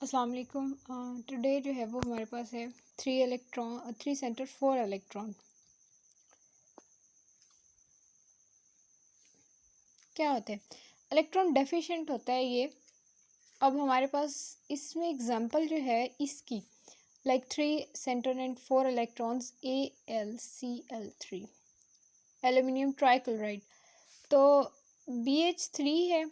अस्सलाम वालेकुम। टुडे जो है वो हमारे पास है थ्री सेंटर 4 इलेक्ट्रॉन। क्या होता है? इलेक्ट्रॉन डेफिशिएंट होता है ये। अब हमारे पास इसमें एग्जांपल जो है इसकी like 3 centre and 4 electrons AlCl3 aluminium trichloride. तो BH3 है।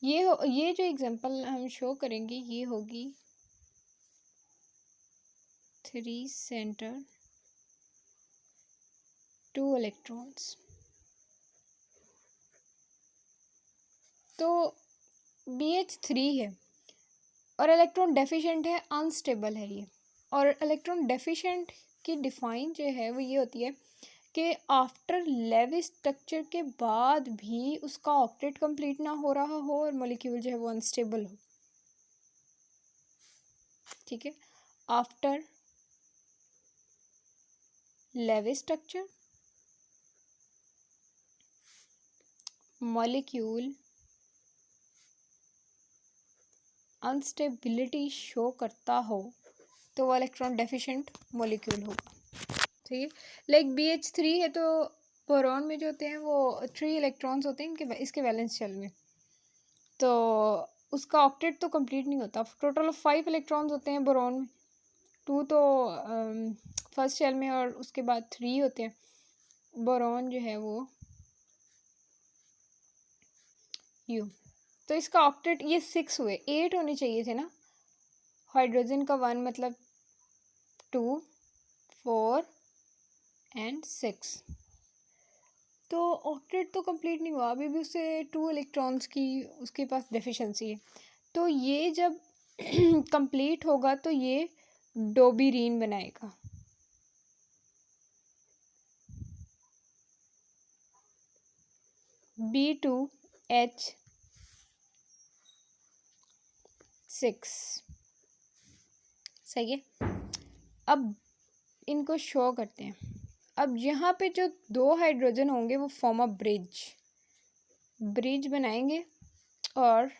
ये जो एग्जांपल हम शो करेंगे ये होगी 3 सेंटर 2 इलेक्ट्रॉन्स। तो BH3 है और इलेक्ट्रॉन डेफिशिएंट है, अनस्टेबल है ये। और इलेक्ट्रॉन डेफिशिएंट की डिफाइन जो है वो ये होती है कि आफ्टर लेविस स्ट्रक्चर के बाद भी उसका ऑक्टेट कंप्लीट ना हो रहा हो और मॉलिक्यूल जो है वो अनस्टेबल हो। ठीक है, after Lewis structure molecule unstability show करता हो तो वो इलेक्ट्रॉन डेफिशिएंट मॉलिक्यूल होगा। ठीक है, लाइक BH3 है तो बोरॉन में जो होते हैं वो 3 इलेक्ट्रॉन्स होते हैं इनके इसके वैलेंस शेल में, तो उसका ऑक्टेट तो कंप्लीट नहीं होता। टोटल ऑफ 5 इलेक्ट्रॉन्स होते हैं बोरॉन में, 2 तो फर्स्ट शेल में और उसके बाद 3 होते हैं। बोरॉन जो है वो यू, तो इसका ऑक्टेट ये 6 हुए, 8 होने चाहिए थे ना। हाइड्रोजन का 1 मतलब 2 4 एंड 6, तो ऑक्टेट तो कंप्लीट नहीं हुआ, अभी भी उसे 2 इलेक्ट्रॉन्स की उसके पास डेफिशिएंसी है। तो ये जब कंप्लीट होगा तो ये डोबिरीन बनाएगा। B2H6 सही है। अब इनको शो करते हैं। अब यहाँ पे जो 2 हाइड्रोजन होंगे वो फॉर्म अ ब्रिज बनाएंगे और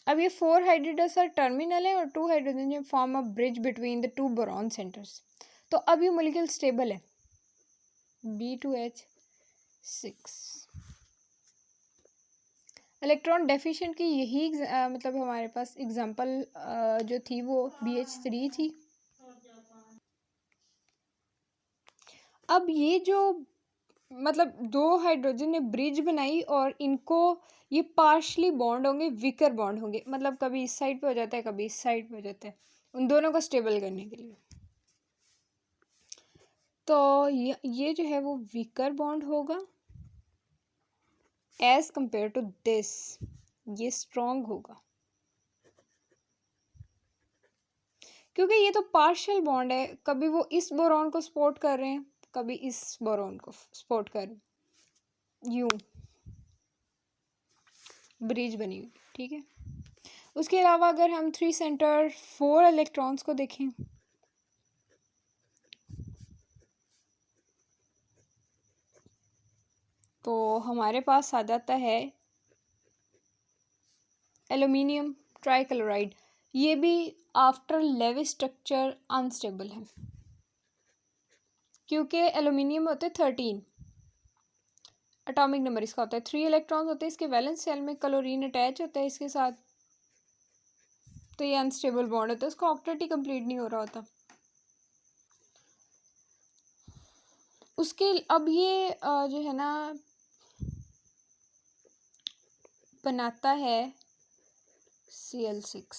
अब ये 4 हाइड्रोजन टर्मिनल है और 2 hydrogen form a bridge between the 2 boron centres. तो अब ये मॉलिक्यूल स्टेबल है B2H6। इलेक्ट्रॉन डेफिशिएंट की यही मतलब हमारे पास एग्जांपल जो थी वो BH3 थी। अब ये जो मतलब 2 हाइड्रोजन ने ब्रिज बनाई और इनको ये पार्शली बॉन्ड होंगे, वीकर बॉन्ड होंगे, मतलब कभी इस साइड पे हो जाता है कभी इस साइड पे हो जाता है, उन दोनों को स्टेबल करने के लिए। तो ये जो है वो वीकर बॉन्ड होगा एज कंपेयर टू दिस, ये स्ट्रॉन्ग होगा क्योंकि ये तो पार्शियल बॉन्ड है, कभी वो इस बोरॉन को सपोर्ट कर रहे हैं कभी इस बोरॉन को सपोर्ट कर रहे हैं, यूं ब्रिज बनी हुई। ठीक है, उसके अलावा अगर हम 3 सेंटर 4 इलेक्ट्रॉन्स को देखें तो हमारे पास आ जाता है एल्यूमिनियम ट्राइक्लोराइड। ये भी आफ्टर लेविस स्ट्रक्चर अनस्टेबल है क्योंकि एल्यूमिनियम होते 13 एटॉमिक नंबर इसका होता है, 3 इलेक्ट्रॉन्स होते हैं इसके वैलेंस शेल में, क्लोरीन अटैच होता है इसके साथ, तो ये अनस्टेबल बॉन्ड होता है, उसका ऑक्टेट ही कंप्लीट नहीं हो रहा होता। उसके अब ये जो है ना बनाता है Cl6,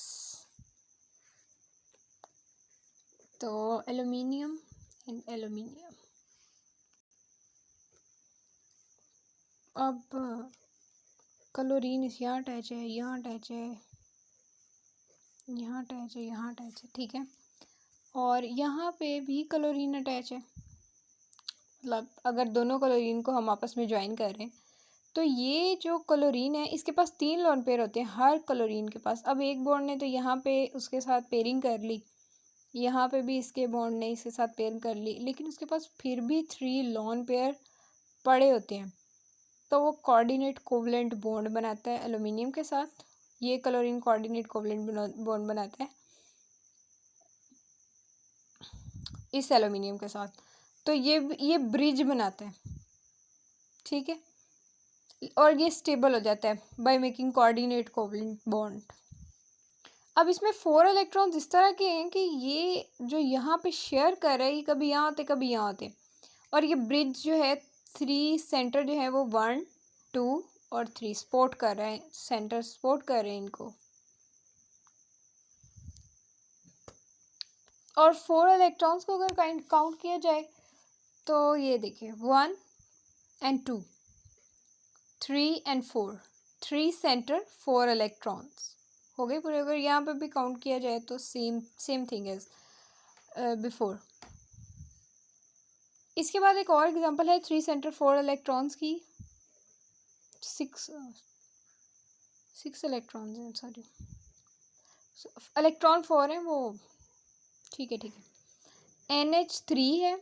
तो एल्यूमिनियम एंड एल्यूमिनियम। अब क्लोरीन यहाँ अटैच है, यहाँ अटैच है, यहाँ अटैच है, यहाँ अटैच है। ठीक है, और यहाँ पे भी क्लोरीन अटैच है, मतलब अगर दोनों क्लोरीन को हम आपस में ज्वाइन कर रहे हैं तो ये जो क्लोरीन है इसके पास 3 लोन पेयर होते हैं हर क्लोरीन के पास। अब एक बॉन्ड ने तो यहाँ पे उसके साथ पेयरिंग कर ली, यहाँ पे भी इसके बॉन्ड ने इसके साथ पेयर कर ली, लेकिन उसके पास फिर भी 3 लोन पेयर पड़े होते हैं तो वो कोऑर्डिनेट कोवलेंट बॉन्ड बनाता है एल्यूमिनियम के साथ। ये क्लोरीन कोऑर्डिनेट कोवलेंट बॉन्ड बनाता है इस एल्यूमिनियम के साथ, तो ये ब्रिज बनाता है, ठीक है, और ये स्टेबल हो जाता है by making coordinate covalent bond. अब इसमें 4 इलेक्ट्रॉन्स इस तरह के हैं कि ये जो यहाँ पे शेयर कर रहे हैं ये कभी यहाँ आते कभी यहाँ आते, और ये ब्रिज जो है 3 सेंटर जो है वो 1 2 और 3 सपोर्ट कर रहे हैं, सेंटर सपोर्ट कर रहे हैं इनको। और 4 इलेक्ट्रॉन्स को अगर काउंट किया जाए तो ये देखिए 1 and 2 3 and 4 3 सेंटर 4 इलेक्ट्रॉन्स हो गए पूरे। अगर यहाँ पे भी काउंट किया जाए तो सेम थिंग एज बिफोर। इसके बाद एक और एग्जांपल है 3 सेंटर 4 इलेक्ट्रॉन्स की, 6 इलेक्ट्रॉन्स हैं, सॉरी इलेक्ट्रॉन 4 हैं वो, ठीक है NH3 है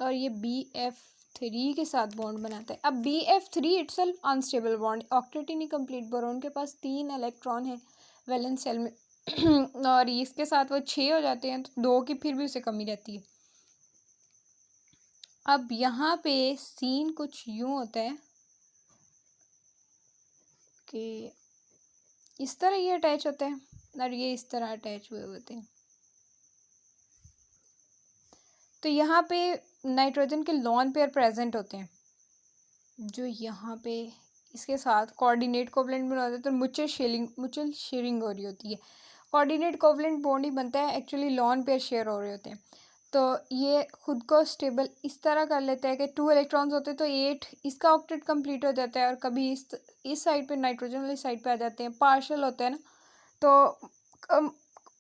और ये BF3 के साथ बॉन्ड बनाता है। अब BF3 itself unstable bond, octet incomplete, boron के पास 3 इलेक्ट्रॉन है वैलेंस शेल में और इसके साथ वो 6 हो जाते हैं तो 2 की फिर भी उसे कमी रहती है। अब यहाँ पे सीन कुछ यूं होता है कि इस तरह ये अटैच होते हैं और ये इस तरह अटैच हुए होते हैं। तो यहाँ पे नाइट्रोजन के लॉन पेयर प्रेजेंट होते हैं जो यहाँ पे इसके साथ कोऑर्डिनेट कोवलेंट बना होता है, तो म्यूचुअल शेयरिंग हो रही होती है। कोऑर्डिनेट कोवलेंट बॉन्ड ही बनता है, एक्चुअली लॉन पेयर शेयर हो रहे होते हैं। तो ये खुद को स्टेबल इस तरह कर लेता है कि 2 इलेक्ट्रॉन्स होते हैं तो 8 इसका ऑक्टेट कंप्लीट हो जाता है, और कभी इस साइड पे नाइट्रोजन वाली साइड पे आ जाते हैं, पार्शल होता है ना। तो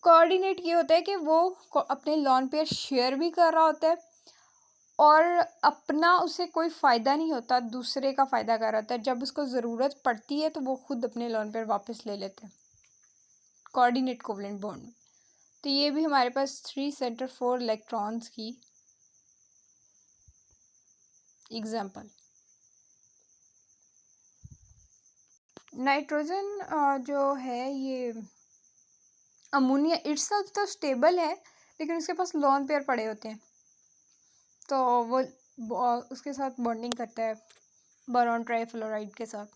कोऑर्डिनेट ये होता है कि वो अपने लॉन पेयर शेयर भी कर रहा होता है और अपना उसे कोई फ़ायदा नहीं होता, दूसरे का फ़ायदा कर रहा होता है। जब उसको ज़रूरत पड़ती है तो वो खुद अपने लॉन पेयर वापस ले लेते हैं कोऑर्डिनेट कोवलेंट बॉन्ड। तो ये भी हमारे पास 3 सेंटर 4 इलेक्ट्रॉन्स की एग्जाम्पल। नाइट्रोजन जो है ये अमोनिया इटसेल्फ तो स्टेबल है लेकिन उसके पास लॉन पेयर पड़े होते हैं तो वो उसके साथ बॉन्डिंग करता है बोरॉन ट्राइफ्लोराइड के साथ।